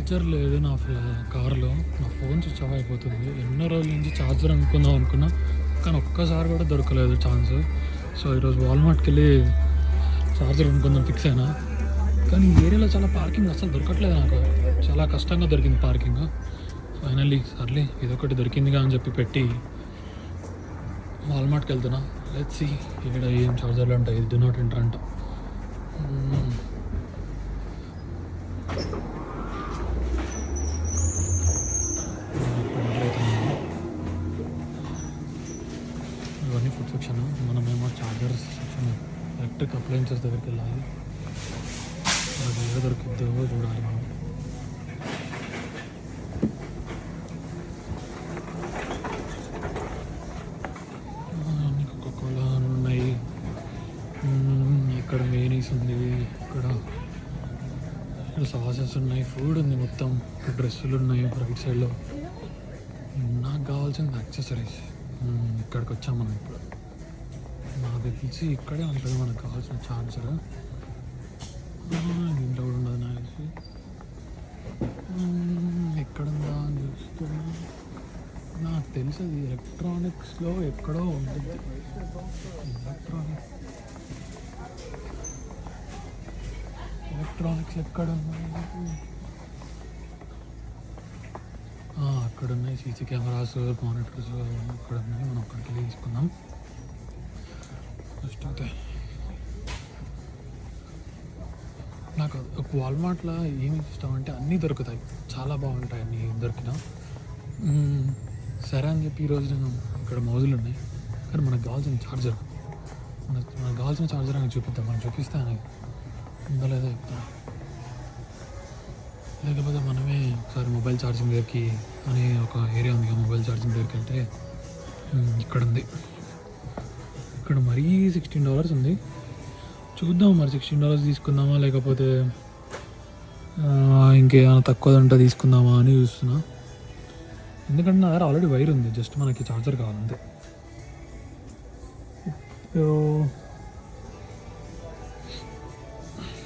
Charger లేదు నా కార్లో. నా ఫోన్ స్విచ్ ఆఫ్ అయిపోతుంది. ఎన్నో రోజుల నుంచి ఛార్జర్ అనుకున్నా, కానీ ఒక్కసారి కూడా దొరకలేదు ఛాన్స్. సో ఈరోజు వాల్మార్ట్కి వెళ్ళి ఛార్జర్ అనుకుందాం ఫిక్స్ అయినా. కానీ ఈ ఏరియాలో చాలా పార్కింగ్ అసలు దొరకట్లేదు నాకు. చాలా కష్టంగా దొరికింది పార్కింగ్. ఫైనల్లీ సర్లే ఇదొకటి దొరికిందిగా అని చెప్పి పెట్టి వాల్మార్ట్కి వెళ్తున్నా. లెట్స్ సీ ఇక్కడ ఏం ఛార్జర్లు ఉంటాయి. ఇది నాట్ ఎంటర్ అంట. ఇవన్నీ ఫుడ్ సెక్షన్, మనమేమో ఛార్జర్స్ సెక్షన్, ఎలక్ట్రిక్ అప్లయన్సెస్ దగ్గరికి వెళ్ళాలి. అది ఏ దొరికిద్దో చూడాలి మనం. కోకోకోలా ఉన్నాయి. ఇక్కడ మేనీస్ ఉంది, ఇక్కడ సాసెస్ ఉన్నాయి, ఫుడ్ ఉంది మొత్తం. ఇక్కడ డ్రెస్సులు ఉన్నాయి రైట్ సైడ్లో. నాకు కావాల్సిన యాక్సెసరీస్. ఇక్కడికి వచ్చాం మనం ఇప్పుడు. నాకు తెలిసి ఇక్కడే ఉంటుంది మనకు కావాల్సిన ఛార్జర్. ఇంట్లో కూడా ఉండదు నాకు తెలిసి. ఎక్కడుందా అని చూస్తున్నా. నాకు తెలిసి అది ఎలక్ట్రానిక్స్లో ఎక్కడో ఉంటుంది. ఎలక్ట్రానిక్స్ ఎక్కడ అక్కడ ఉన్నాయి. సీసీ కెమెరాస్, మానిటర్స్ అక్కడ ఉన్నాయి. మనం అక్కడికి వెళ్ళి తీసుకుందాం ఫస్ట్. అయితే నాకు ఒక వాల్మార్ట్లో ఏమి ఇష్టం అంటే అన్నీ దొరుకుతాయి, చాలా బాగుంటాయి అన్నీ దొరికినా. సరే అని చెప్పి ఈరోజు నేను ఇక్కడ మౌజులు ఉన్నాయి, కానీ మనకు కావాల్సిన ఛార్జర్, మనకు కావాల్సిన ఛార్జర్ అని చూపిద్దాం. మనం చూపిస్తే అని ఉందో లేదో చెప్తాను. లేకపోతే మనమే ఒకసారి మొబైల్ ఛార్జింగ్ దగ్గరికి అని ఒక ఏరియా ఉంది, మొబైల్ ఛార్జింగ్ దగ్గరికి వెళ్తే ఇక్కడ ఉంది. ఇక్కడ మరీ $16 ఉంది. చూద్దాం మరి $16 తీసుకుందామా లేకపోతే ఇంకేమైనా తక్కువ ఉంటే తీసుకుందామా అని చూస్తున్నా. ఎందుకంటే నా దగ్గర ఆల్రెడీ వైర్ ఉంది, జస్ట్ మనకి ఛార్జర్ కావాలంతే.